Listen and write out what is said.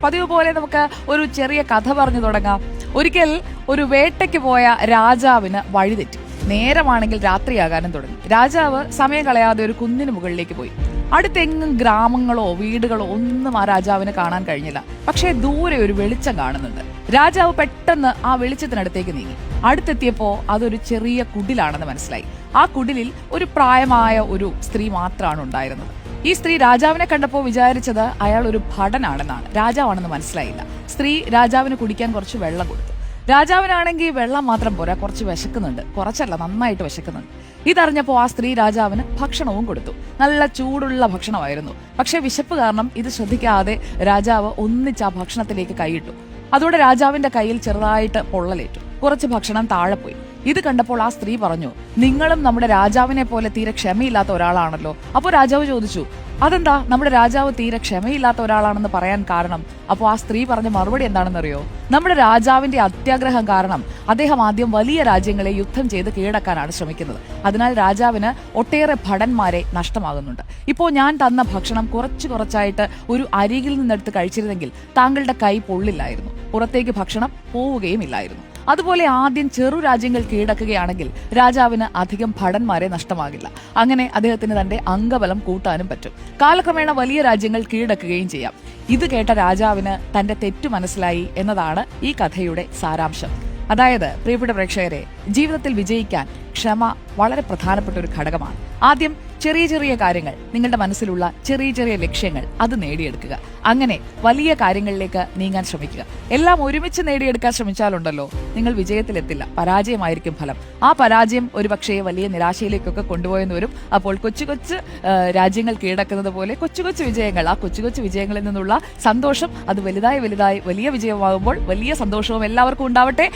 പതിവ് പോലെ നമുക്ക് ഒരു ചെറിയ കഥ പറഞ്ഞു തുടങ്ങാം. ഒരിക്കൽ ഒരു വേട്ടയ്ക്ക് പോയ രാജാവിന് വഴിതെറ്റി. നേരമാണെങ്കിൽ രാത്രിയാകാനും തുടങ്ങി. രാജാവ് സമയം കളയാതെ ഒരു കുന്നിന് മുകളിലേക്ക് പോയി. അടുത്തെങ്ങും ഗ്രാമങ്ങളോ വീടുകളോ ഒന്നും ആ രാജാവിന് കാണാൻ കഴിഞ്ഞില്ല. പക്ഷേ ദൂരെ ഒരു വെളിച്ചം കാണുന്നുണ്ട്. രാജാവ് പെട്ടെന്ന് ആ വെളിച്ചത്തിനടുത്തേക്ക് നീങ്ങി. അടുത്തെത്തിയപ്പോ അതൊരു ചെറിയ കുടിലാണെന്ന് മനസ്സിലായി. ആ കുടിലിൽ ഒരു പ്രായമായ ഒരു സ്ത്രീ മാത്രമാണ് ഉണ്ടായിരുന്നത്. ഈ സ്ത്രീ രാജാവിനെ കണ്ടപ്പോൾ വിചാരിച്ചത് അയാൾ ഒരു ഭടനാണെന്നാണ്. രാജാവാണെന്ന് മനസ്സിലായില്ല. സ്ത്രീ രാജാവിന് കുടിക്കാൻ കുറച്ച് വെള്ളം കൊടുത്തു. രാജാവിനാണെങ്കിൽ വെള്ളം മാത്രം പോരാ, കുറച്ച് വിശക്കുന്നുണ്ട്. കുറച്ചല്ല, നന്നായിട്ട് വിശക്കുന്നുണ്ട്. ഇതറിഞ്ഞപ്പോൾ ആ സ്ത്രീ രാജാവിന് ഭക്ഷണവും കൊടുത്തു. നല്ല ചൂടുള്ള ഭക്ഷണമായിരുന്നു. പക്ഷെ വിശപ്പ് കാരണം ഇത് ശ്രദ്ധിക്കാതെ രാജാവ് ഒന്നിച്ച് ആ ഭക്ഷണത്തിലേക്ക് കൈയിട്ടു. അതോടെ രാജാവിന്റെ കയ്യിൽ ചെറുതായിട്ട് പൊള്ളലേറ്റു. കുറച്ച് ഭക്ഷണം താഴെ പോയി. ഇത് കണ്ടപ്പോൾ ആ സ്ത്രീ പറഞ്ഞു, നിങ്ങളും നമ്മുടെ രാജാവിനെ പോലെ തീരെ ക്ഷമയില്ലാത്ത ഒരാളാണല്ലോ. അപ്പോൾ രാജാവ് ചോദിച്ചു, അതെന്താ നമ്മുടെ രാജാവ് തീരെ ക്ഷമയില്ലാത്ത ഒരാളാണെന്ന് പറയാൻ കാരണം? അപ്പോൾ ആ സ്ത്രീ പറഞ്ഞ മറുപടി എന്താണെന്നറിയോ? നമ്മുടെ രാജാവിന്റെ അത്യാഗ്രഹം കാരണം അദ്ദേഹം ആദ്യം വലിയ രാജ്യങ്ങളെ യുദ്ധം ചെയ്ത് കീഴടക്കാനാണ് ശ്രമിക്കുന്നത്. അതിനാൽ രാജാവിന് ഒട്ടേറെ ഭടന്മാരെ നഷ്ടമാകുന്നുണ്ട്. ഇപ്പോൾ ഞാൻ തന്ന ഭക്ഷണം കുറച്ചായിട്ട് ഒരു അരികിൽ നിന്നെടുത്ത് കഴിച്ചിരുന്നെങ്കിൽ താങ്കളുടെ കൈ പൊള്ളില്ലായിരുന്നു, പുറത്തേക്ക് ഭക്ഷണം പോവുകയും ഇല്ലായിരുന്നു. അതുപോലെ ആദ്യം ചെറു രാജ്യങ്ങൾ കീഴടക്കുകയാണെങ്കിൽ രാജാവിന് അധികം ഭടന്മാരെ നഷ്ടമാകില്ല. അങ്ങനെ അദ്ദേഹത്തിന് തന്റെ അംഗബലം കൂട്ടാനും പറ്റും. കാലക്രമേണ വലിയ രാജ്യങ്ങൾ കീഴടക്കുകയും ചെയ്യാം. ഇത് കേട്ട രാജാവിന് തന്റെ തെറ്റു മനസ്സിലായി എന്നതാണ് ഈ കഥയുടെ സാരാംശം. അതായത് പ്രിയപ്പെട്ട പ്രേക്ഷകരെ, ജീവിതത്തിൽ വിജയിക്കാൻ ക്ഷമ വളരെ പ്രധാനപ്പെട്ട ഒരു ഘടകമാണ്. ആദ്യം ചെറിയ ചെറിയ കാര്യങ്ങൾ, നിങ്ങളുടെ മനസ്സിലുള്ള ചെറിയ ചെറിയ ലക്ഷ്യങ്ങൾ അത് നേടിയെടുക്കുക. അങ്ങനെ വലിയ കാര്യങ്ങളിലേക്ക് നീങ്ങാൻ ശ്രമിക്കുക. എല്ലാം ഒരുമിച്ച് നേടിയെടുക്കാൻ ശ്രമിച്ചാലുണ്ടല്ലോ, നിങ്ങൾ വിജയത്തിലെത്തില്ല, പരാജയമായിരിക്കും ഫലം. ആ പരാജയം ഒരുപക്ഷേ വലിയ നിരാശയിലേക്കൊക്കെ കൊണ്ടുപോയെന്ന് വരും. അപ്പോൾ കൊച്ചു കൊച്ചു രാജ്യങ്ങൾ കീഴടക്കുന്നത് പോലെ കൊച്ചു കൊച്ചു വിജയങ്ങൾ, ആ കൊച്ചു കൊച്ചു വിജയങ്ങളിൽ നിന്നുള്ള സന്തോഷം അത് വലുതായി വലിയ വിജയമാകുമ്പോൾ വലിയ സന്തോഷവും എല്ലാവർക്കും ഉണ്ടാവട്ടെ.